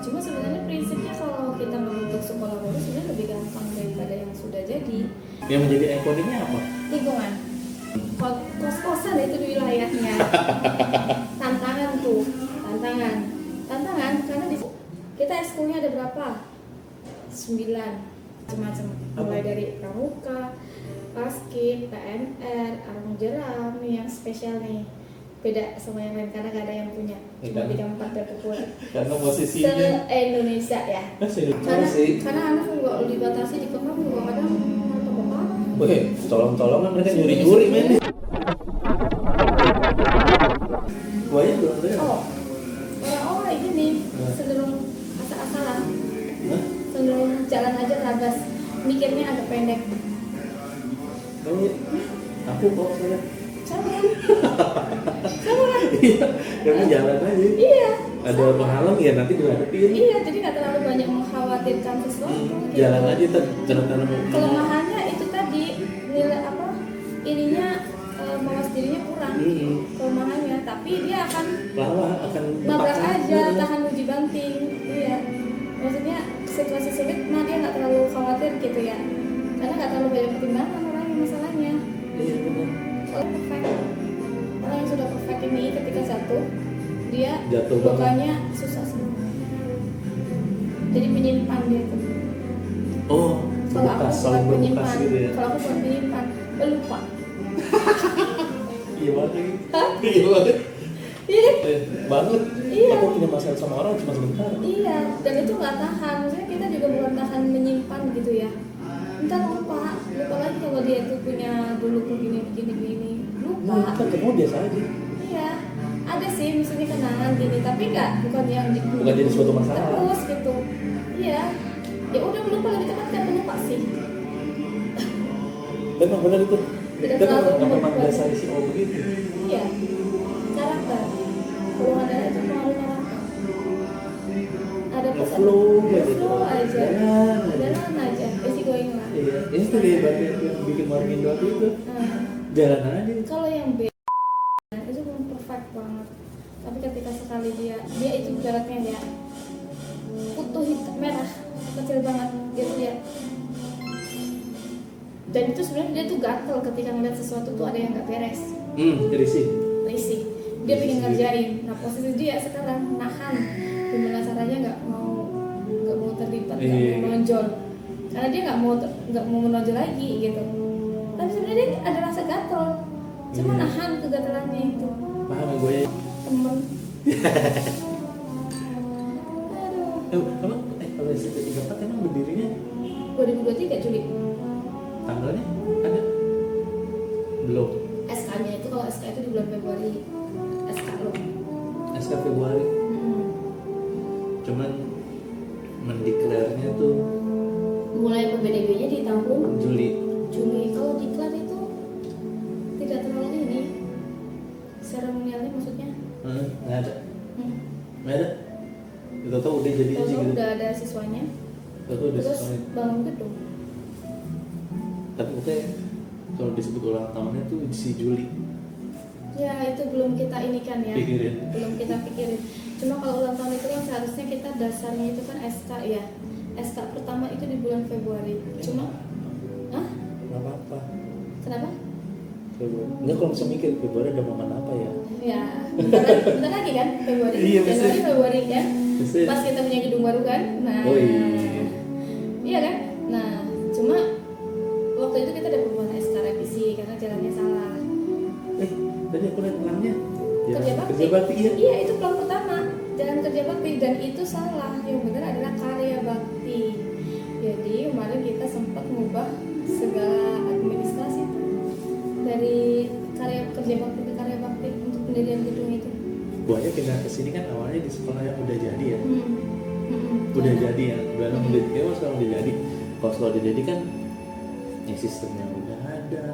Cuma sebenarnya prinsipnya kalau kita membentuk sekolah baru sebenarnya lebih gampang daripada yang sudah jadi. Yang menjadi ikonnya apa? Lingkungan. Kos-kosan itu di wilayahnya. Tantangan tuh, tantangan karena di kita ekskulnya ada berapa? 9 macam-macam. Mulai dari pramuka, basket, PNR, arung jeram nih yang spesial nih. Beda sama yang lain karena gak ada yang punya. Cuma 3-4 terpopuler. Karena posisinya Se-Indonesia ya. Karena anak juga dibatasi di kemang juga kadang apa-apa. Weh, tolong-tolongan mereka nyuri-nyuri men. Banyak tuh ada. Oh, orang-orang ini cenderung asal-asalan. Cenderung jalan aja terabas. Mikirnya agak pendek. Aku kok saya. Sama. Iya, karena jalan aja. Iya. Ada penghalang ya nanti dihadapin. Iya, jadi nggak terlalu banyak mengkhawatirkan sesuatu. Jalan aja tanam. Kelemahannya itu tadi nilai apa? Ininya mawas dirinya kurang. Kelemahannya, tapi dia akan babrak aja, tahan uji banting. Iya. Maksudnya situasi sulit, nah dia nggak terlalu khawatir gitu ya. Karena nggak terlalu banyak pertimbangan orang yang masalahnya. Iya benar. Orang yang sudah perfect ini ketika jatuh dia Jatuh lukanya susah semua. Jadi menyimpan dia tuh. Oh, Kalau aku bukan menyimpan, gitu ya. kalau aku bukan menyimpan, pelupa. Iya banget. Iya banget. Iya. Banget. Iya. Aku punya masalah sama orang cuma sebentar. Iya, dan itu nggak tahan. Maksudnya kita juga bukan tahan menyimpan gitu ya. Ntar lupa lagi kalau dia tuh punya dulu begini. Lupa. Kan ketemu biasa aja. Iya, ada sih misalnya kenangan gini, tapi bukan yang Bukan jadi suatu masalah. terus gitu. Iya, ya udah lupa lebih tepat kan lupa sih. Memang benar itu. Tidak Kan terlalu memang membuat. dasar si O begitu. Iya, karakter. Golongan darah itu pengaruh karakter. Ada flow aja. Jalan aja, easy going lah. Iya, ini tuh kayak banyak yang bikin Marmindo itu. Jalan aja. Kalau yang B itu belum perfect banget. Tapi ketika sekali dia itu jaraknya dia putih hitam merah kecil banget gitu dia. Dan itu sebenarnya dia tuh gatel ketika ngeliat sesuatu tuh ada yang nggak beres. Risih. Dia pengen ngerjain. Nah posisi dia sekarang nahan. Gimana caranya nggak mau terlibat, nggak mau menonjol. Karena dia nggak mau menonjol lagi gitu. Tapi sebenarnya dia ada rasa gatel. Cuma nahan kegatelannya itu. Paham ya gue ya? Temen. Aduh. Emang kalau SMP 34 emang berdirinya 2023 Juli. tanggalnya ada? Belum. SK-nya itu kalau SK itu di bulan Februari. SK lo. SK Februari. Cuman mendeklarnya tuh Mulai PBDB-nya di tahun Juli. Kalau diklat itu tidak terlalu ini. Seremonialnya maksudnya? Nggak ada. Nggak ada. Kita tahu udah jadi aja gitu. Udah ada siswanya. Terus bangun gedung. Tapi pokoknya kalau disebut ulang tahunnya tuh si Juli. Ya itu belum kita inikan ya. Belum kita pikirin. Cuma kalau ulang tahun itu kan seharusnya kita dasarnya itu kan SK ya. SK pertama itu di bulan Februari. Cuma, Nggak apa-apa. Kenapa? Februari. Nggak kalau bisa mikir Februari ada momen apa ya? Ya, bentar lagi kan Februari. Iya, Januari Februari kan. Bisa. Pas kita punya gedung baru kan. Nah. Oh iya. Iya kan? Nah, cuma waktu itu kita ada perubahan SK revisi karena jalannya salah. Tadi aku lihat plannya. Kerja bakti. Iya, itu plan pertama. Jalan kerja bakti dan itu salah. Yang benar adalah karya bakti. Jadi kemarin kita sempat mengubah segala administrasi itu dari kerja bakti ke karya bakti untuk pendirian gedung itu. Buahnya pindah ke sini kan awalnya di sekolah yang udah jadi ya. Udah jadi ya. Udah sekarang udah jadi. Kalau sekolah udah jadi kan ya sistemnya udah ada,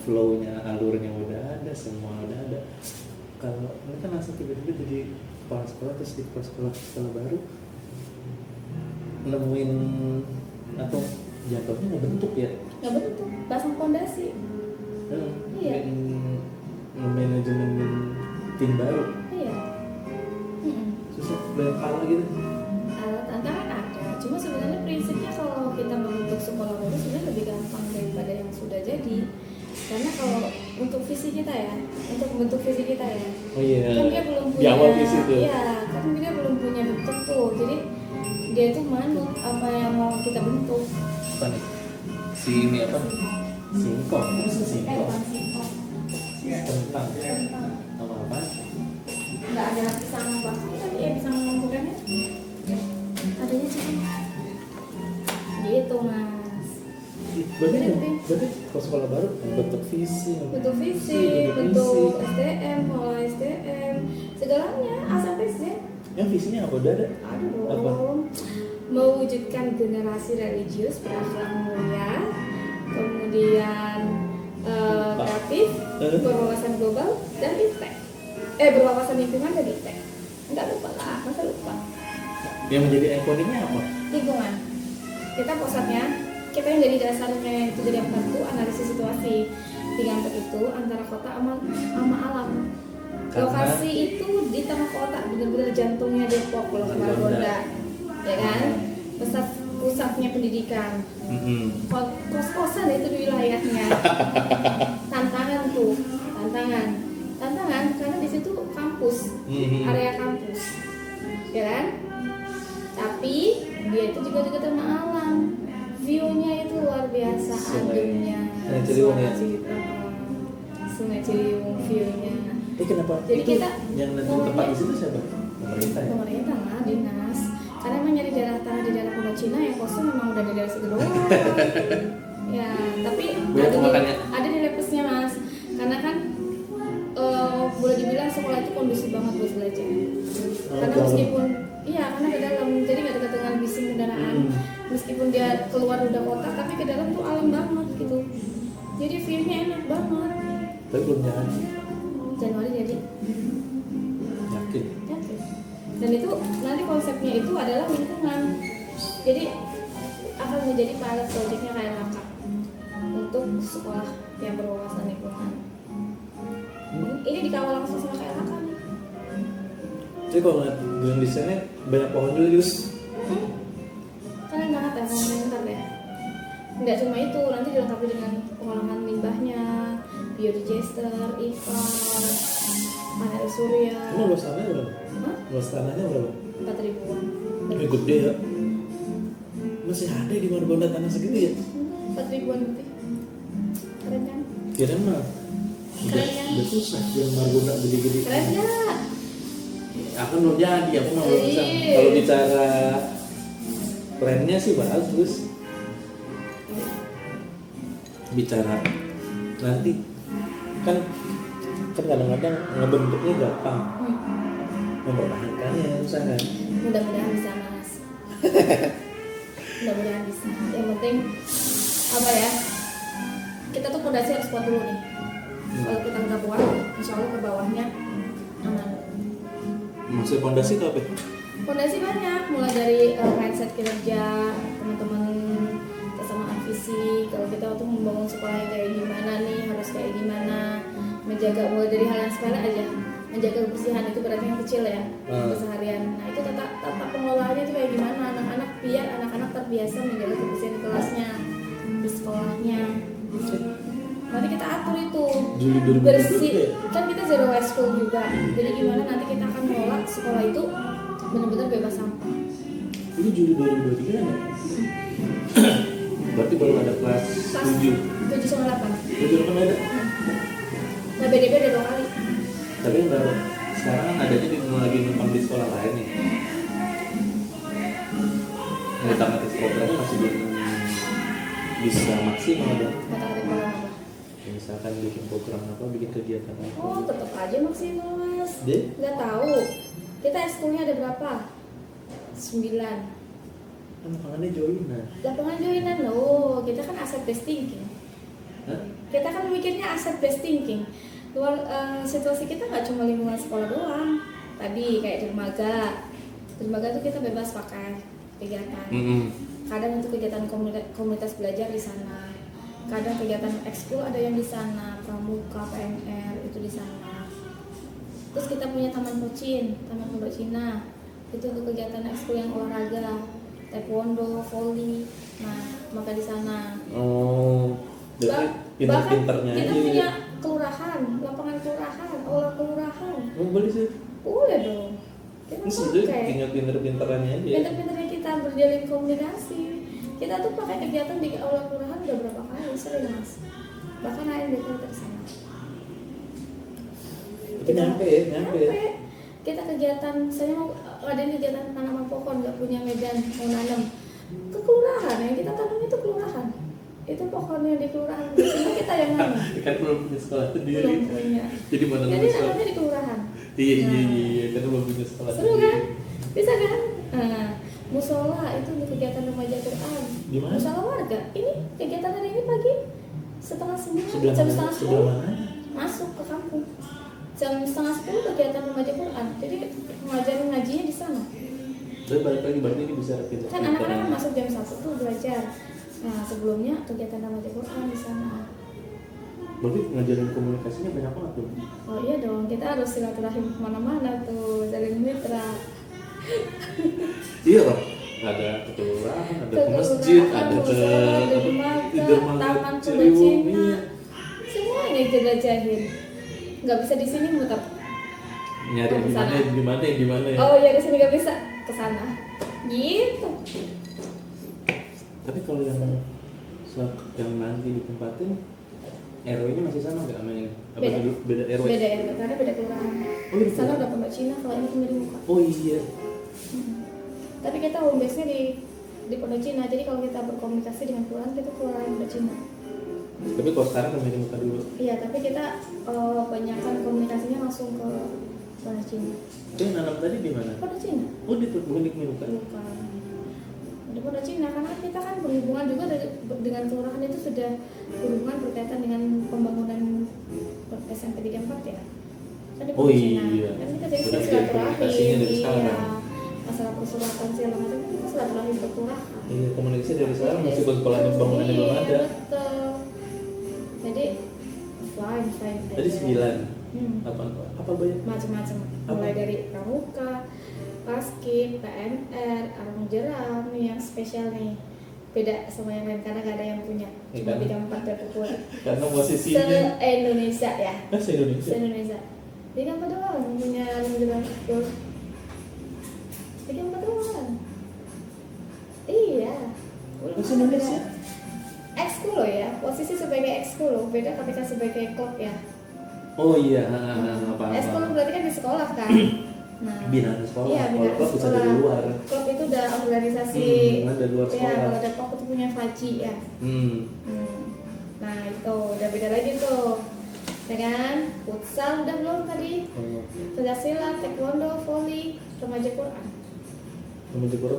flow-nya, alurnya udah ada, semua udah ada. Kalau ini kan langsung tiba-tiba jadi kepala sekolah terus di kepala sekolah baru nemuin atau jatuhnya nggak bentuk ya? Nggak bentuk, pasang fondasi. Iya. Manajemen tim baru. Iya. Susah, banyak hal gitu. tantangan ada. Cuma sebenarnya prinsipnya kalau kita membentuk sekolah baru sebenarnya lebih gampang daripada yang sudah jadi. Karena kalau untuk visi kita ya, untuk membentuk visi kita ya, Oh iya. kan dia belum punya. Di awal visi tuh. Iya, kan dia belum punya bentuk tuh. Jadi dia itu manut apa yang mau kita bentuk. Apa nih? Si ini apa? Singkong. Apa sih singkong? Bukan singkong. Kentang. Sama apa? Nggak ada pisang bakar tapi ya pisang gorengnya adanya sih gitu mas. Berarti kalau sekolah baru bentuk visi, Bentuk visi, bentuk SDM, pola SDM, segalanya A sampai Z. Yang visinya apa udah ada? Aduh, Apa? mewujudkan generasi religius berakhlak mulia, kemudian kreatif, berwawasan global dan iptek. Berwawasan lingkungan dan iptek. Enggak lupa lah, masa lupa. Yang menjadi ikoningnya apa? Lingkungan. Kita pusatnya, kita yang jadi dasarnya itu jadi membantu analisis situasi. Dianggap itu antara kota sama alam. Karena Lokasi itu di tengah kota, benar-benar jantungnya Depok, kalau ke Margonda, ya kan? Pusatnya pendidikan. Kos-kosan itu di wilayahnya. Tantangan tuh, tantangan karena di situ kampus, area kampus, ya kan? Tapi dia itu juga dekat sama alam, view-nya itu luar biasa, ademnya, Sungai Ciliwung view-nya. Kenapa? Jadi itu kita yang nanti tempat di situ siapa? Pemerintah ya? Pemerintah lah, dinas. Karena emang nyari daerah tanah di daerah Pondok Cina yang kosong memang udah di daerah situ doang. Ya, tapi ada nilai plusnya mas. Karena kan boleh dibilang sekolah itu kondusif banget buat belajar. Karena meskipun karena ke dalam, jadi nggak dekat dengan bising kendaraan. Meskipun dia keluar udah kota, tapi ke dalam tuh alam banget gitu. Jadi view-nya enak banget. Tapi belum jadi. Januari jadi. Yakin. Dan itu nanti konsepnya itu adalah lingkungan. Jadi akan menjadi pilot projectnya KLHK untuk sekolah yang berwawasan lingkungan. Ini dikawal langsung sama KLHK nih. Jadi kalau ngeliat green design-nya banyak pohon juga gitu. Keren banget ya, komentar ya. Nggak cuma itu, nanti dilengkapi dengan pengolahan limbahnya, biodigester, IPAR, panel surya. Ini luas tanahnya berapa? Luas tanahnya berapa? 4.000-an. Gede ya. Masih ada di Margonda tanah segitu ya? 4.000-an lebih. Keren kan? Kirain mah Keren kan? udah susah di Margonda gede-gede. Keren nggak? Aku belum jadi, aku mah belum bisa. Kalau bicara plannya sih bagus. Bicara nanti kan kadang-kadang ngebentuknya gampang, mempertahankannya susah kan. Mudah-mudahan bisa mas. Mudah-mudahan bisa. Yang penting apa ya? Kita tuh fondasi harus kuat dulu nih. Kalau kita udah kuat, insya Allah ke bawahnya aman. Maksud fondasi itu apa? Fondasi banyak, mulai dari mindset kinerja, teman-teman kesamaan visi. Kalau kita tuh membangun sekolah kayak gimana nih, harus kayak gimana, menjaga mulai dari hal yang sepele aja, menjaga kebersihan itu berarti yang kecil ya, keseharian. Nah itu tata pengelolaannya itu kayak gimana, anak-anak biar anak-anak terbiasa menjaga kebersihan di kelasnya, di sekolahnya. Nanti kita atur itu bersih, kan kita zero waste school juga. Jadi gimana nanti kita akan mengelola sekolah itu benar-benar bebas sampah. Ini Juli 2023 kan ya? Berarti baru ada kelas 7 sama 8. 7 kan ada? Nah BDB ada 2 kali. Tapi yang baru sekarang kan adanya lagi numpang di sekolah lain nih. Nah, tematik programnya masih belum bisa maksimal dong. Kata-kata program apa? Misalkan bikin program apa, bikin kegiatan apa. Oh tetap aja maksimal mas. Deh? Nggak tahu. Kita ekskulnya ada berapa? 9. Kan lapangannya joinan. Lapangan joinan loh. Kita kan asset based thinking. Hah? Kita kan mikirnya asset based thinking. Situasi kita nggak cuma lingkungan sekolah doang. Tadi kayak dermaga tuh kita bebas pakai kegiatan. Kadang untuk kegiatan komunitas belajar di sana. Kadang kegiatan ekskul ada yang di sana, pramuka, PNR itu di sana. Terus kita punya taman Pocin, taman Pondok Cina. itu untuk kegiatan ekskul yang olahraga, taekwondo, volley. Nah, maka di sana. Oh, jadi Bahkan pinter-pinternya kita aja. punya kelurahan, lapangan kelurahan, aula kelurahan. Oh, boleh sih. Boleh dong. Kita Ini sebenarnya pakai. tinggal pinter-pinterannya aja. Pinter-pinternya kita berjalin komunikasi. Kita tuh pakai kegiatan di aula kelurahan udah berapa kali, sering mas. Bahkan ANBK tersana. Tapi nyampe ya, nyampe ya. Kita kegiatan, saya mau ada kegiatan tanaman pohon, nggak punya medan mau nanam ke kelurahan, yang kita tanam itu kelurahan. Itu pohonnya di kelurahan, biasanya kita yang nanam. Kan belum punya sekolah sendiri. Belum punya. Jadi mana Jadi sekolah? nanamnya di kelurahan. Iya, Nah, karena belum punya sekolah seru kan? Bisa kan? Nah, musola itu untuk kegiatan remaja Quran. Di mana? Musola warga. Ini kegiatan hari ini pagi setengah 9, Sebelah jam mana? setengah Sebelah 10 mana? masuk ke kampung. Jam setengah 10 kegiatan remaja Quran. Jadi ngajarin ngajinya di sana. Tapi balik lagi berarti ini bisa pinter. Kan anak-anak kan masuk jam 1 tuh belajar. Nah, sebelumnya kegiatan remaja Quran di sana. Berarti ngajarin komunikasinya banyak banget tuh. Oh iya dong, kita harus silaturahim kemana-mana tuh, jalin mitra. Iya loh. Ada ke kelurahan, ada ke masjid, ada ke dermaga, taman Ciliwung. Cina. Iya. Semua ini jelajahin. Nggak bisa di sini muter. Nyari Oh, di mana, kesana. di mana, di mana ya. Oh iya, di sini nggak bisa, ke sana. Gitu. Tapi kalau yang nanti ditempatin RW-nya masih sama nggak sama ini? Apa Beda. dulu beda RW? Beda ya, karena beda kelurahan. Oh, beda Di sana kelurahan. udah pondok Cina, kalau ini kembali muka. Oh iya. Tapi kita home base-nya di pondok Cina, jadi kalau kita berkomunikasi dengan kelurahan, kita kelurahan pondok Cina. Tapi kalau sekarang kembali muka dulu. Iya, tapi kita banyakkan komunikasinya langsung ke pondok Cina. Itu yang nanam tadi di mana? Pondok Cina. Oh di bukan di Kemilukan. Bukan. Di pondok Cina, karena kita kan berhubungan juga dengan kelurahan itu sudah berhubungan berkaitan dengan pembangunan SMP 34 ya. Kan di Oh pondok Cina. iya. Kan kita jadi Sudah silaturahim. komunikasinya dari Iya. sekarang. Masalah persulatan segala macam kan kita silaturahim ke kelurahan. Iya komunikasi dari sekarang meskipun sekolahnya bangunannya belum Iya, ada. betul. Jadi fine Tadi aja. 9. Apa banyak? Macam-macam, mulai dari pramuka, basket, PNR, arung jeram nih yang spesial nih, beda sama yang lain karena gak ada yang punya, Ya, cuma kan? 34 berkumpul Karena posisinya. se-Indonesia ya, Se-Indonesia. se-Indonesia 34 doang yang punya arung jeram full, 34 doang. Iya, Se-Indonesia. ekskul loh ya, posisi sebagai ekskul loh, beda ketika sebagai klub ya. Oh iya, apa? Ekskul berarti kan di sekolah kan. Nah, Binaan sekolah. iya, Kalau binaan klub bisa sekolah. dari luar. Klub itu udah organisasi. Ada luar Ya, sekolah. kalau Depok itu punya Faji ya. Nah, itu udah beda lagi tuh. Ya kan? Futsal udah belum tadi? Oh, Pencaksilat, taekwondo, volley, remaja Quran. Kemudian di Korea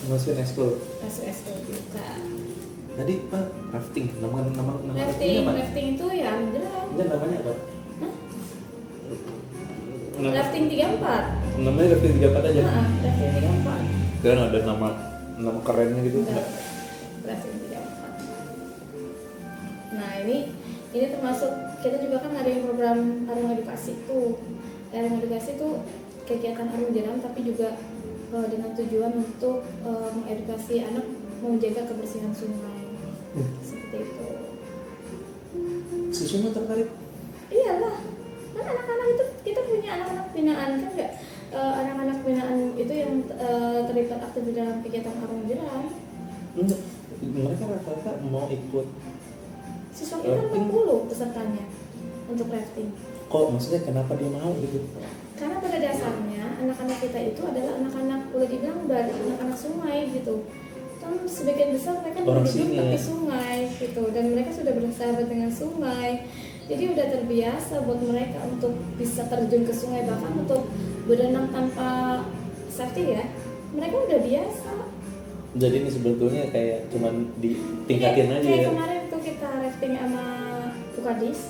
masukin ekskul. Masuk ekskul juga. Tadi Pak rafting, nama Rafting, apa? rafting itu ya alhamdulillah. Enggak namanya apa? Hah? Nama- Rafting 34. Namanya rafting 34 aja. Nah, rafting 34. Kan ada nama kerennya gitu. Enggak. Rafting 34. Nah, ini termasuk kita juga kan ada yang program arung edukasi tuh. Arung edukasi tuh kegiatan arung jeram tapi juga dengan tujuan untuk mengedukasi anak menjaga kebersihan sungai. Seperti itu. Susunya tertarik. Iyalah, kan anak-anak itu kita punya anak-anak binaan kan nggak? Anak-anak binaan itu yang terlibat aktif di dalam kegiatan arung jeram. Enggak. Mereka rata-rata mau ikut. Siswa kita 40 pesertanya untuk rafting. Kok maksudnya kenapa dia mau gitu? Karena pada dasarnya anak-anak kita itu adalah anak-anak boleh dibilang dari anak-anak sungai gitu. Kan sebagian besar mereka Orang hidup sini tepi ya? sungai gitu dan mereka sudah bersahabat dengan sungai. Jadi udah terbiasa buat mereka untuk bisa terjun ke sungai bahkan untuk berenang tanpa safety ya. Mereka udah biasa. Jadi ini sebetulnya kayak cuman ditingkatin aja Kayak ya. kemarin tuh kita rafting sama Pukadis.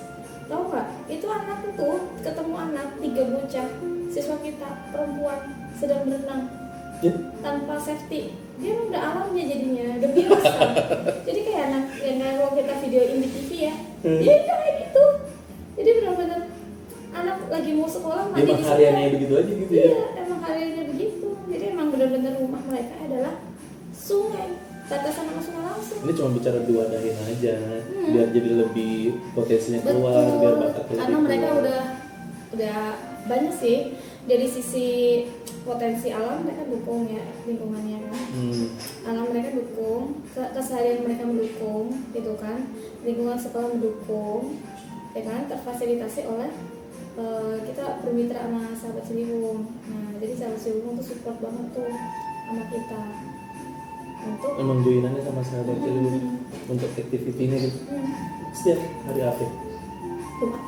Tahu nggak? Itu anak tuh ketemu anak 3 bocah siswa kita perempuan sedang berenang Ya. tanpa safety. Dia udah alamnya jadinya, udah biasa. Jadi kayak anak yang kalau kita videoin di TV ya, dia kayak gitu. Jadi benar-benar anak lagi mau sekolah mandi Emang di hariannya sungai. begitu aja gitu ya. Iya, emang hariannya begitu. Jadi mereka adalah sungai, tetesan sama sungai langsung. Ini cuma bicara dua dahin aja, biar jadi lebih potensinya keluar, Betul, biar bakatnya karena lebih mereka keluar. udah banyak sih dari sisi potensi alam mereka dukung ya, lingkungannya kan. Alam mereka dukung, keseharian mereka mendukung gitu kan, lingkungan sekolah mendukung ya kan, terfasilitasi oleh kita bermitra sama Sahabat Ciliwung. Nah jadi Sahabat Ciliwung tuh support banget tuh sama kita untuk Emang joinannya sama Sahabat Ciliwung untuk activity-nya gitu. Setiap hari apa? Jumat.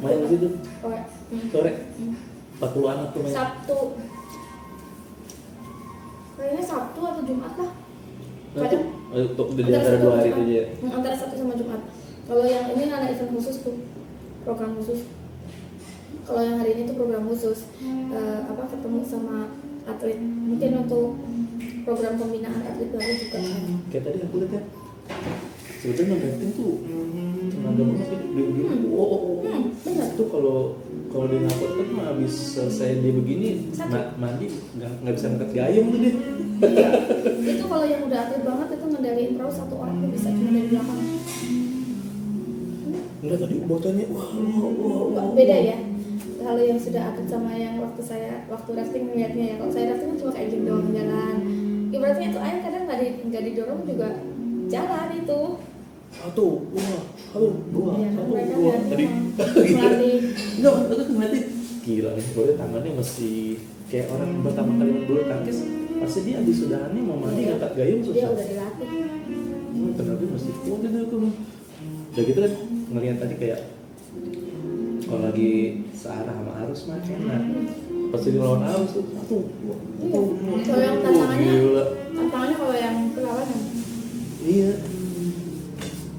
Main gitu sore. 40 anak tuh main. Sabtu. Kayaknya Sabtu atau Jumat lah. Nah, Kadang untuk di antara 2 hari itu aja ya. Antara Sabtu sama Jumat. Kalau yang ini ada event khusus tuh, program khusus. Kalau yang hari ini tuh program khusus, ketemu sama atlet. Mungkin untuk program pembinaan atlet baru juga. Kayak tadi aku lihat ya, sebetulnya non-lifting tuh tenaga banget gitu. Benar. Itu kalau dia ngapot kan mah habis selesai dia begini mandi nggak bisa angkat gayung tuh dia. Iya. Itu kalau yang udah atlet banget itu ngendaliin perahu satu orang tuh bisa cuma dari belakang. Enggak tadi botolnya wah. Beda ya. Kalau yang sudah atlet sama yang waktu rafting melihatnya ya. Kalau saya rafting kan cuma kayak gitu doang jalan. Ibaratnya itu air kadang nggak didorong juga jalan itu. Satu, dua, Ya, satu, mereka dua. Tadi melatih. enggak, itu ngeliatin gila nih, boleh tangannya masih kayak orang pertama kali main bulu tangkis, pasti dia habis sudahannya mau mandi angkat gayung Dia susah. udah dilatih. Ternyata masih kuat itu tuh. Udah gitu kan ngeliat tadi kayak kalau lagi searah sama arus mah enak. Pasti dilawan arus tuh satu, dua. Kalau yang tantangannya kalau yang perlawanan Iya.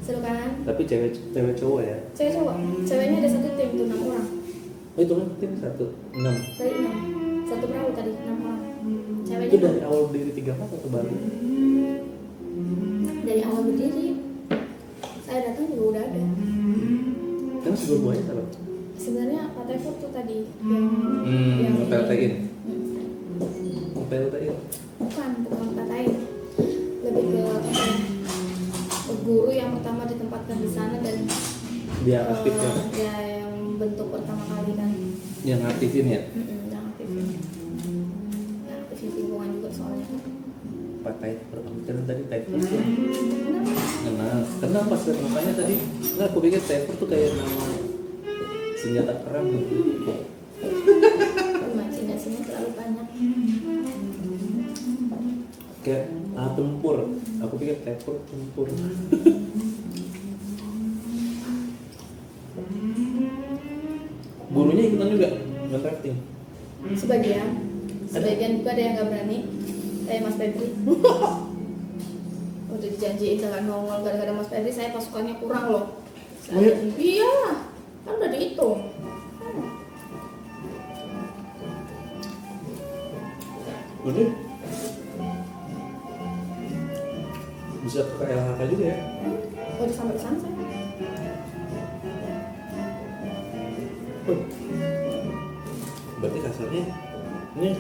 seru kan? Tapi cewek cowok ya. Cewek cowok, ceweknya ada satu tim tuh 6 orang. Oh itu kan tim 1, 6. Tadi 6, satu perahu tadi 6 orang. Ceweknya Itu dari awal berdiri 3 4 atau baru? dari awal berdiri. Saya datang juga udah ada. Kan sebelum buahnya siapa? Sebenarnya Pak Tefur tuh tadi yang PLT-in. PLT-in. bukan PLT-in. Lebih ke apa ya? Guru yang pertama ditempatkan di sana dan Dia aktif kan? ya yang bentuk pertama kali kan. Yang aktifin ya? Yang aktif. Yang aktif di lingkungan juga soalnya. Pak Tefur, kan tadi Tefur ya? Kenapa? Kenal pas lihat mukanya tadi. Enggak, aku pikir Tefur tuh kayak nama senjata perang gitu. Imajinasinya terlalu banyak. Kayak tempur. Aku pikir Tefur tempur. Gurunya ikutan juga nge-rafting. Sebagian juga ada yang nggak berani kayak Mas Febri. Udah dijanjiin jangan nongol gara-gara Mas Febri saya pasukannya kurang loh. Iya, kan udah dihitung. Bener? Bisa ke LHK juga ya? Udah sampai sana saya. Berarti kasarnya ini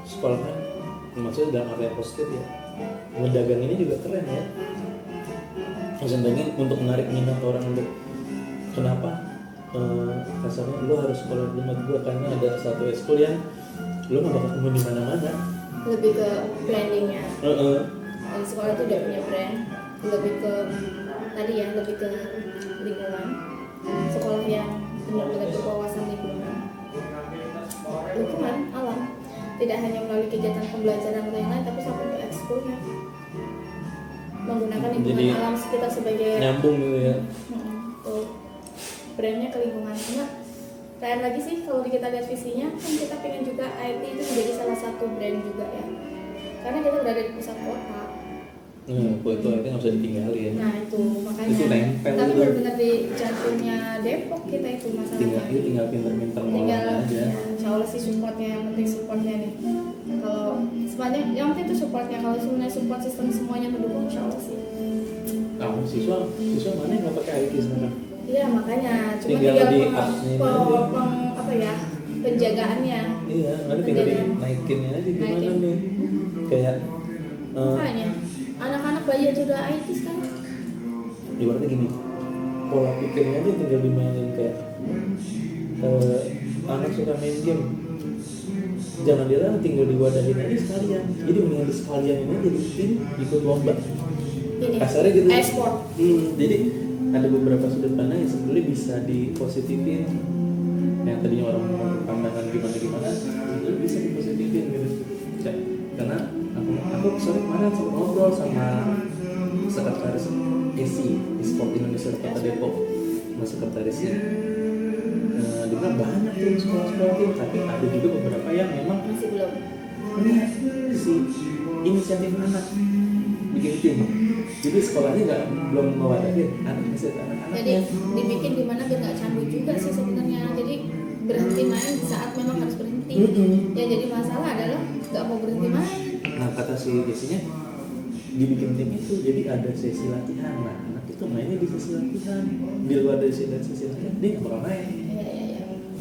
sekolah kan maksudnya dalam arti yang positif ya, ngedagang ini juga keren ya. Maksudnya untuk menarik minat orang untuk kenapa kasarnya lo harus sekolah di tempat gua karena ada satu ekskul yang lo nggak bakal ketemu di mana-mana. Lebih ke brandingnya. Di sekolah itu udah punya brand. Lebih ke tadi ya, lebih ke lingkungan. Sekolah yang benar-benar berwawasan lingkungan, alam. Tidak hanya melalui kegiatan pembelajaran atau yang lain, tapi sampai ke ekskulnya. Menggunakan lingkungan Jadi, alam sekitar sebagai nyambung gitu ya. Brandnya ke lingkungan. Karena keren lagi sih kalau kita lihat visinya, kan kita pengen juga IT itu menjadi salah satu brand juga ya. Karena kita berada di pusat kota. Itu akhirnya nggak bisa ditinggalin. Nah itu makanya. Itu nempel. Tapi itu. benar-benar di jantungnya Depok kita itu masalahnya. Tinggal pinter-pinter Tinggal ngolongnya aja. ya, insya Allah sih supportnya, yang penting supportnya nih. Kalau semuanya, yang penting itu supportnya. Kalau sebenarnya support sistem semuanya mendukung, insya Allah sih. Kamu siswa mana yang nggak pakai IT sekarang? Iya makanya, cuma Tinggal tinggal di apps-nya aja. apa ya, penjagaannya. Iya, nanti tinggal dinaikinnya aja gimana Naikin. nih. Kayak Makanya anak-anak bayi aja udah IT sekarang. ibaratnya gini, pola pikirnya aja tinggal dimainin kayak anak suka main game, jangan dilarang, tinggal diwadahin aja sekalian. Jadi mendingan di sekalian ini jadi tim ikut lomba. Ini Kasarnya gitu. e-sport. Jadi ada beberapa sudut pandang yang sebenarnya bisa dipositifin. Yang tadinya orang pandangan gimana itu bisa dipositifin gitu. Karena aku sore kemarin sempat ngobrol sama sekretaris ESI e-sport Indonesia Kota Depok, sama sekretarisnya. Dia bilang banyak tuh sekolah-sekolah tuh, tapi ada juga beberapa yang memang Masih belum. punya si inisiatif anak bikin tim. Jadi sekolahnya belum mewadahin Jadi anak-anaknya. dibikin gimana biar nggak candu juga sih sebenarnya. Jadi berhenti main di saat memang harus berhenti. Ya jadi masalah adalah nggak mau berhenti main. Nah kata si Jessinya dibikin tim itu jadi ada sesi latihan. Nah anak itu mainnya di sesi latihan. Di luar dari sesi latihan dia nggak bakal main. Iya.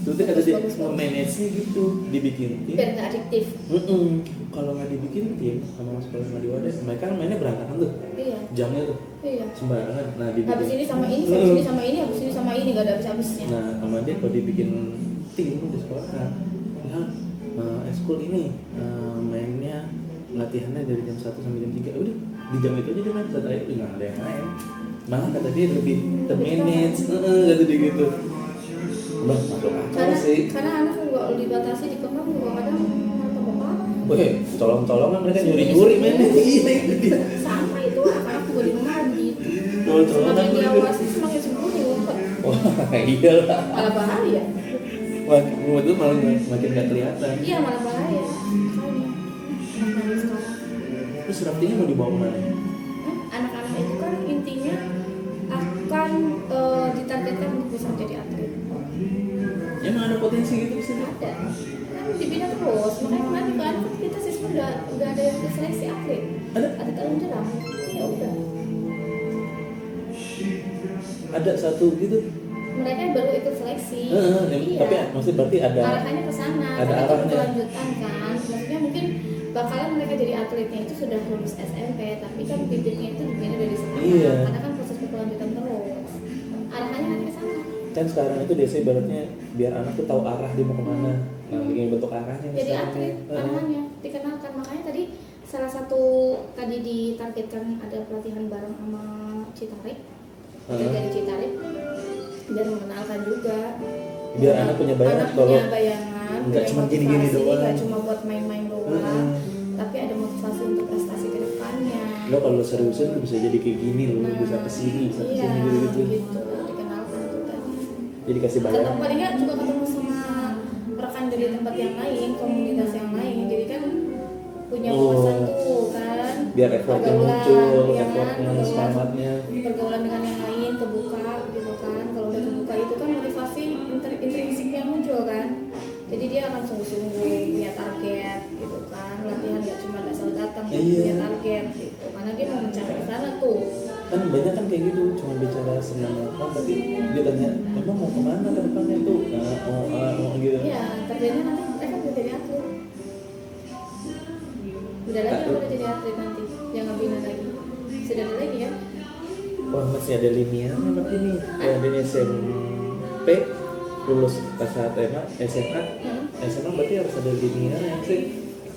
Terus ada dia manage-nya gitu, dibikin tim. Biar nggak adiktif. Kalau nggak dibikin tim sama sekolah nggak diwadahin, mereka kan mainnya berantakan tuh. Iya. Jamnya tuh Iya. sembarangan. Nah dibikin. Habis ini sama ini, habis ini sama ini, habis ini sama ini, nggak ada habis-habisnya. Nah sama dia kalau dibikin tim di sekolah kan, eskul ini mainnya latihannya dari jam 1 sampai jam 3, udah di jam itu aja dia main, setelah itu nggak ada yang main. Malah kata dia lebih termanage, kata dia gitu. Bah, masuk akal sih. Karena anak juga dibatasi di kamar juga kadang tambah parah. Weh, colong-colongan mereka nyuri-nyuri mainnya. Iya itu dia. Sama itu anak-anak juga di rumah gitu. Colong-colongan Semakin gitu. diawasi semakin sembunyi ngumpet. Wah, iya lah. Malah bahaya. Wah, itu malah makin nggak kelihatan. Iya malah bahaya. Makanya anak-anak sekarang. Terus Raftinya mau dibawa kemana? Anak-anak itu kan intinya akan ditargetkan untuk bisa menjadi atlet. Emang ada potensi gitu di sini? Ada. Kan dibina terus. Makanya kemarin juga anak kita siswa udah ada yang seleksi atlet. Ada? Ada tahun jeram. Ya udah. Ada satu gitu. Mereka yang baru ikut seleksi. Iya. Tapi maksudnya berarti ada Arahnya ke sana. ada Tapi arahnya. kelanjutan kan. Maksudnya mungkin bakalan mereka jadi atletnya itu sudah lulus SMP, tapi kan bibitnya itu dibina dari sekolah. Iya. Karena kan proses berkelanjutan terus. Arahnya nanti ke sana. kan sekarang itu biasanya ibaratnya biar anak tuh tahu arah dia mau kemana. Nah, bikin bentuk arahnya. Jadi misalnya. atlet arahnya dikenalkan. Makanya tadi salah satu tadi ditargetkan ada pelatihan bareng sama Citarik. Dari Citarik dan mengenalkan juga. Biar anak punya bayangan Anak kalau punya bayangan, nggak punya cuma gini-gini motivasi, doang. nggak cuma buat main-main doang, tapi ada motivasi untuk prestasi ke depannya. lo kalau seriusin lo bisa jadi kayak gini lo bisa kesini bisa Iya, kesini gitu. gitu dikenalkan tuh tadi. Jadi kasih Ketemu bayangan. paling nggak juga ketemu sama rekan dari tempat yang lain, komunitas yang lain. Jadi kan punya wawasan tuh kan. Biar effortnya Pergaulan, muncul, ya kan? effortnya, Pergaulan- semangatnya. pergaulan dengan yang lain kebuka gitu kan. Kalau udah kebuka itu kan motivasi intrinsiknya muncul kan. Jadi dia akan sungguh-sungguh punya target gitu kan. Latihan nggak cuma asal datang, dia Iya. punya target gitu. Karena dia mau mencapai ke sana tuh. Kan banyak kan kayak gitu, cuma bicara senang apa, tapi dia tanya emang mau kemana ke depannya tuh, mau gitu. Iya, targetnya nanti mereka udah jadi atlet. Udah lagi udah jadi atlet nanti, yang ngebina lagi. Sudah ada lagi ya? Wah masih ada linearnya berarti nih. Ya dari SMP lulus kelas SMA, SMA berarti harus ada linearnya sih.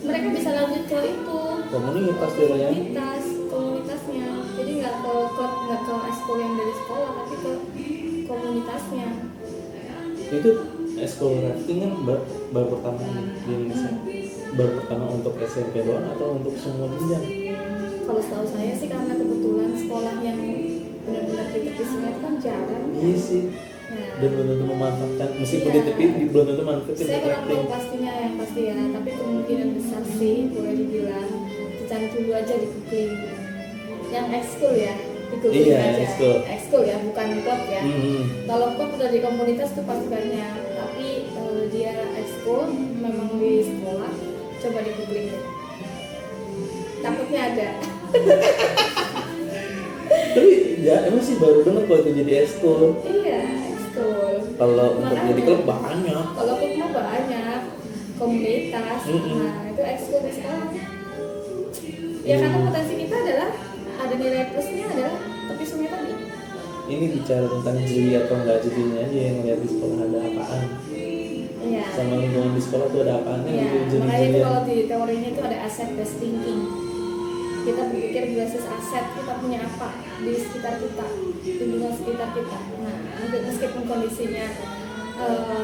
Mereka bisa lanjut ke itu. Komunitas dia ya. Komunitasnya. Jadi nggak ke klub, nggak ke eskul yang dari sekolah, tapi ke komunitasnya. Itu eskul rafting kan baru pertama di Indonesia. Baru pertama untuk SMP doang atau untuk semua jenjang? Kalau setahu saya sih karena kebetulan sekolah yang benar-benar di tepi sungai itu kan jarang. Iya sih. Nah, Dan belum tentu memanfaatkan meskipun Iya. di tepi belum tentu manfaatin saya kurang rafting. tahu pastinya yang pasti ya, tapi kemungkinan besar sih boleh dibilang dicari dulu aja di googling. Yang ekskul ya, di googling Iya, aja. ekskul. Ya, bukan klub ya. Kalau klub udah di komunitas tuh pasti banyak, tapi dia ekskul memang di sekolah, coba di googling deh. Takutnya ada. Tapi ya emang sih baru dengar kalau itu jadi ekskul. Iya, ekskul. Kalau untuk Makanya. jadi klub banyak. Kalau klub mah banyak, komunitas. Nah itu ekskul di sekolah. Ya karena potensi kita adalah ada nilai plusnya adalah tapi sungai tadi. Ini bicara tentang jeli atau enggak jelinya aja, yang lihat di sekolah ada apaan. Iya. Sama lingkungan di sekolah tuh ada apaan Iya. gitu, Makanya itu kalau di teorinya itu ada asset based thinking. Kita berpikir berbasis aset, kita punya apa di sekitar kita, di lingkungan sekitar kita. Nah, meskipun kondisinya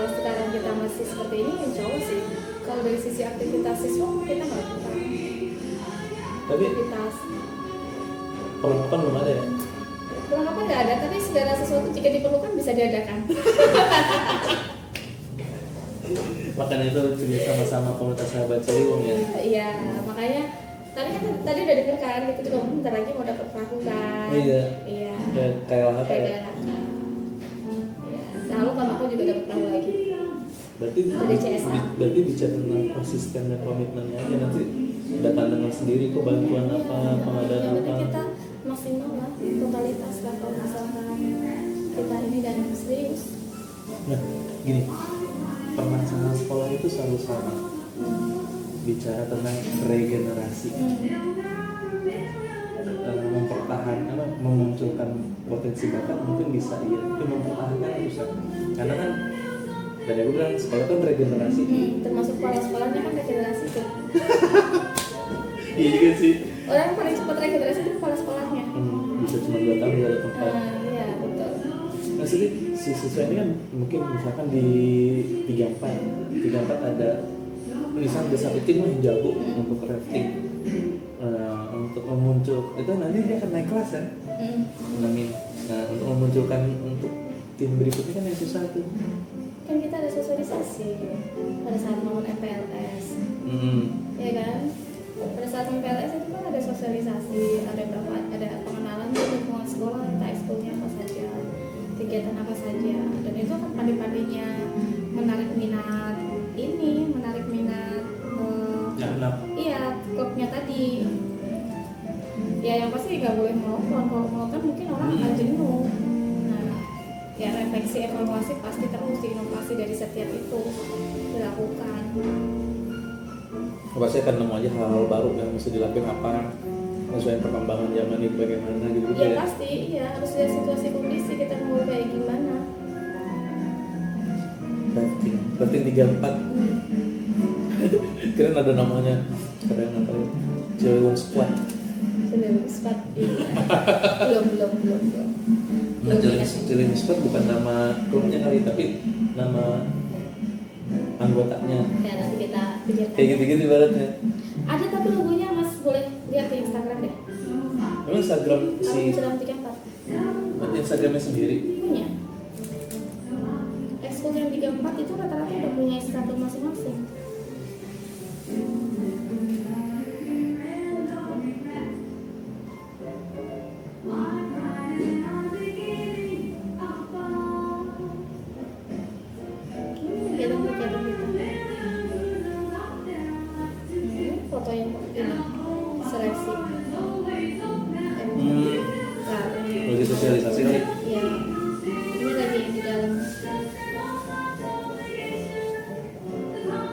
sekarang kita masih seperti ini, insya Allah sih kalau dari sisi aktivitas siswa kita nggak kurang. Tapi Aktivitas perlengkapan belum ada ya? perlengkapan nggak ada, tapi segala sesuatu jika diperlukan bisa diadakan. Makanya itu cerita sama-sama komunitas sahabat Ciliwung ya. Iya, makanya tadi udah denger kan, itu juga bentar lagi mau dapat perahu kan. Iya. Iya. Kayak apa ya? Kayak lalu kan aku juga dapat perahu lagi. Berarti Dari CSA. berarti bicara tentang konsisten dan komitmennya aja, nanti datang dengan sendiri kok bantuan apa, pengadaan Yang apa. penting kita maksimal lah, totalitas lah kalau misalkan kita ini dan serius. Nah, gini, permasalahan sekolah itu selalu sama. Bicara tentang regenerasi, mempertahankan, memunculkan potensi bakat mungkin bisa iya, tapi mempertahankan susah. Karena kan tadi aku bilang sekolah kan regenerasi. Termasuk kepala sekolahnya kan regenerasi tuh. Iya juga sih. Orang yang paling cepat regenerasi itu kepala sekolahnya. Bisa cuma 2 tahun di tempat. Iya betul. Maksudnya si siswa ini kan mungkin misalkan di 34 ada misalnya ada satu tim yang jago untuk rafting, untuk memuncul itu nanti dia akan naik kelas kan. Nah untuk memunculkan untuk tim berikutnya kan yang susah tuh. Kan kita ada sosialisasi pada saat momen MPLS. Ya kan? Pada saat MPLS itu kan ada sosialisasi, ada pengenalan di lingkungan sekolah, entah ekskulnya apa saja, kegiatan apa saja, dan itu akan pandai-pandainya menarik minat iya klubnya tadi. Ya yang pasti nggak boleh monoton, kalau monoton mungkin orang akan jenuh. Nah ya refleksi evaluasi pasti terus inovasi dari setiap itu dilakukan. Pasti akan nemu aja hal-hal baru yang mesti dilakukan apa sesuai perkembangan zaman ini bagaimana gitu Ya pasti, iya harus lihat situasi kondisi kita mau kayak gimana. Rafting 34 keren ada namanya, keren apa ya, Ciliwung Squad. Ciliwung Squad, iya. belum. Nah, Ciliwung Squad bukan nama klubnya kali, tapi nama anggotanya. Ya nanti kita pikirkan. Kayak gitu-gitu ibaratnya. Ada tapi logonya Mas boleh lihat di Instagram deh. Emang Instagram si Cilam 34. Instagramnya sendiri? Punya. Ekskul yang 34 itu rata-rata udah punya Instagram masing-masing. Foto yang ini seleksi. Lagi sosialisasi kali. Iya. Ini lagi di dalam.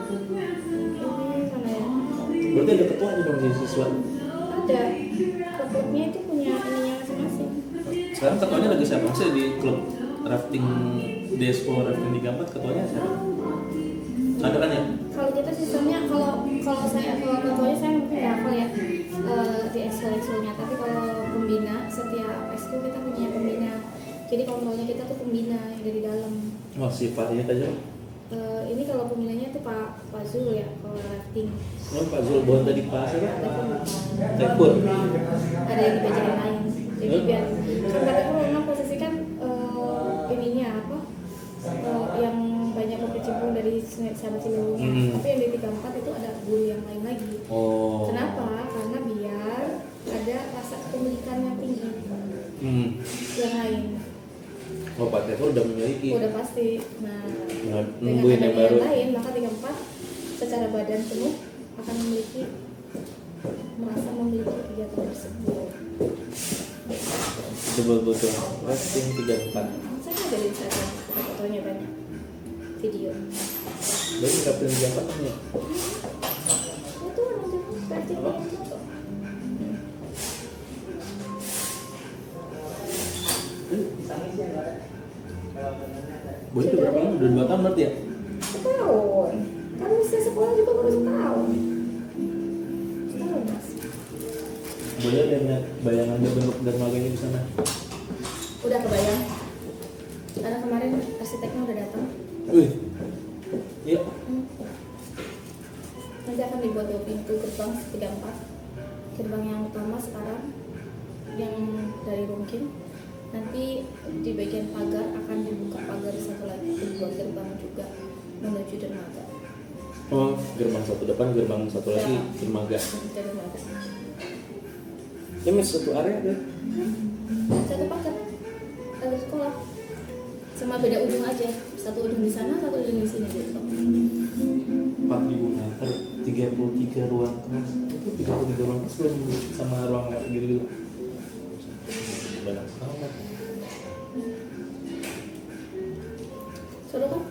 Ini mana ya? Berarti ada ketuanya dong di siswa. Ada. Klubnya itu punya ininya masing-masing. Sekarang ketuanya lagi siapa sih di klub rafting Despo Rafting 34 ketuanya siapa? Ada kan ya? Kalau kita sistemnya kalau ketuanya saya mungkin nggak hafal ya di ekskul-ekskulnya, tapi kalau pembina setiap ekskul kita punya pembina. Jadi kontrolnya kita tuh pembina yang dari dalam. Oh si Pak ya aja. Ini kalau pembinanya tuh Pak Zul ya kalau rafting. Oh Pak Zul, bukan tadi Pak siapa? Tepur. Ada yang di bagian lain. Jadi biar kan Pak Tepur memang posisi kan ininya apa? Yang banyak berkecimpung dari Sungai Sahabat Ciliwungnya. Tapi yang di 34 itu ada guru yang lain lagi. Oh. Kenapa? Karena biar ada rasa kepemilikan yang tinggi. Yang lain. Oh Pak Tepur udah memiliki. Udah pasti. Nah, dengan nungguin yang adanya baru. yang lain, maka 34 secara badan penuh akan merasa memiliki kegiatan tersebut. Betul. Rafting 34. Saya ada di Instagram fotonya banyak. video. Berarti ngerapin jam apa ya? Itu orang Jepang versi video foto. Boy udah berapa lama? Udah 2 tahun berarti ya? Setahun. Kan usia sekolah juga baru setahun. Setahun mas. Boy ada lihat bayangannya bentuk dermaganya di sana? Udah kebayang. Karena kemarin arsiteknya udah datang. Wih, iya. Nanti akan dibuat 2 pintu gerbang 3-4. Gerbang yang utama sekarang yang dari Rungkin. Nanti di bagian pagar akan dibuka pagar satu lagi buat gerbang juga menuju dermaga. Oh, gerbang satu depan, gerbang satu lagi dermaga. Dermaga. Ini masih satu area deh. Satu pagar. Satu sekolah. Sama beda ujung aja. Satu ujung di sana, satu ujung di sini gitu. 4.000 meter, 33 ruang kelas. Itu 33 ruang kelas belum sama ruang gitu-gitu. Banyak banget. Seru kan?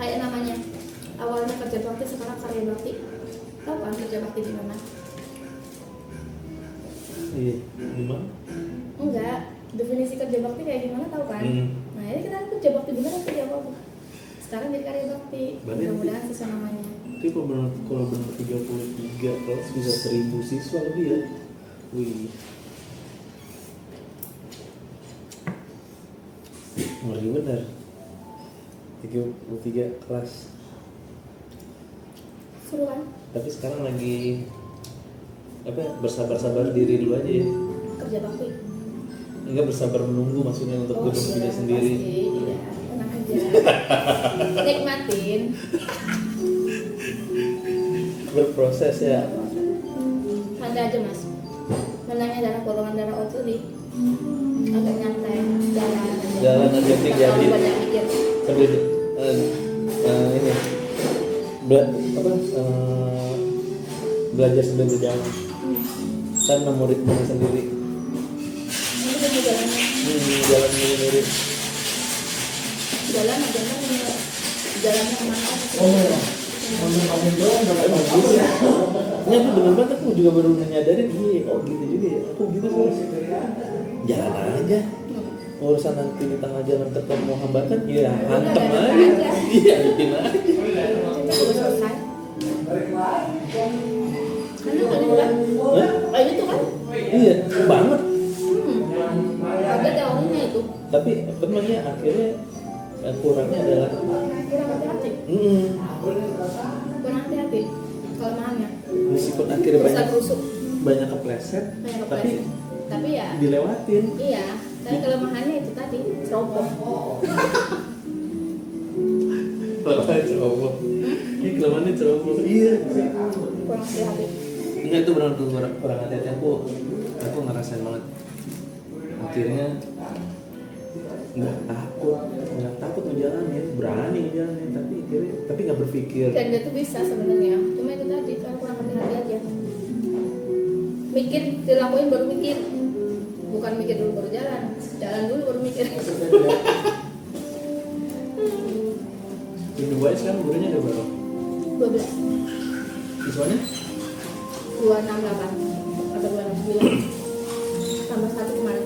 Kayak namanya. Awalnya kerja bakti, sekarang karya bakti. Tahu kan kerja bakti di mana? Iya, gimana? Enggak. Definisi kerja bakti kayak gimana tahu kan? Nah ini kita kerja bakti beneran kerja apa? Sekarang jadi karya bakti. Berarti Mudah-mudahan sesuai namanya. Tapi kalau benar 33 kelas bisa 1.000 siswa lebih ya. Wih. Ngeri bener. 33 kelas. Seru kan? Tapi sekarang lagi apa ya, bersabar-sabar diri dulu aja ya. Kerja bakti. Enggak bersabar menunggu maksudnya untuk gedung kita sendiri. Pasti, iya. Tenang aja. Nikmatin. Berproses ya. Santai aja mas. Menangnya darah golongan darah O tuh di agak nyantai Jalan aja sih Nggak terlalu jadi. banyak mikir. Sambil ini belajar sambil berjalan. Kan nemu ritmenya sendiri. Nanti kita jalannya. Jalan mirip-mirip. Jalan aja kan jalannya kemana? Ini aku bener banget, aku juga baru menyadarin, oh gitu juga ya, aku gitu sih. Jalan aja, urusan nanti di tengah jalan ketemu hambatan, ya hantem aja, iya bikin aja. Kita udah selesai. Karena kan itu kan, kayak gitu kan? Iya, banget. Ada teorinya itu. Tapi temannya akhirnya kurangnya adalah Kurang hati-hati. Kurang hati-hati. Kelemahannya. meskipun akhirnya Rusak rusuk. banyak kepleset, Banyak tapi kepleset. Tapi ya. dilewatin. Iya. Tapi kelemahannya itu tadi ceroboh. Kelemahannya ceroboh. Ini kelemahannya ceroboh. Iya. Kurang hati-hati. Enggak, itu benar kurang hati-hati. Aku ngerasain banget. Akhirnya nggak takut ngejalanin, berani ngejalanin, tapi nggak berpikir. Dan dia tuh bisa sebenarnya. Cuma itu tadi karena kurang hati-hati aja. Mikir dilakuin baru mikir. Bukan mikir dulu baru jalan. Jalan dulu baru mikir. Di Dubai sekarang gurunya ada berapa? 12. Siswanya? 268 atau 269. Tambah 1 kemarin.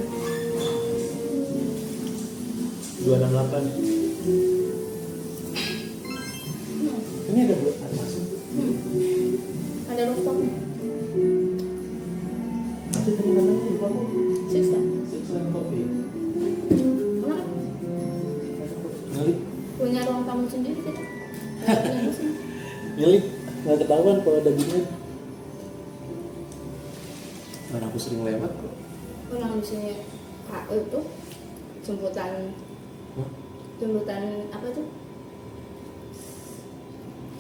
268. Ini ada buat masuk. Ada rooftop. Apa tadi namanya lupa aku. Sisa. Siswa kopi. Enak kan? Ngelik. Punya ruang tamu sendiri kita. Punya mesin. Ngelik. Nggak ketahuan kalau ada gini. Mana aku sering lewat kok. Orang di sini itu jemputan apa tuh?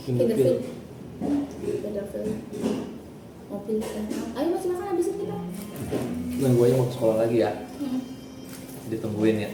Kinderfield. Mobil. Ayo masih makan habisin kita. Nah, gue mau ke sekolah lagi ya. Ditungguin ya.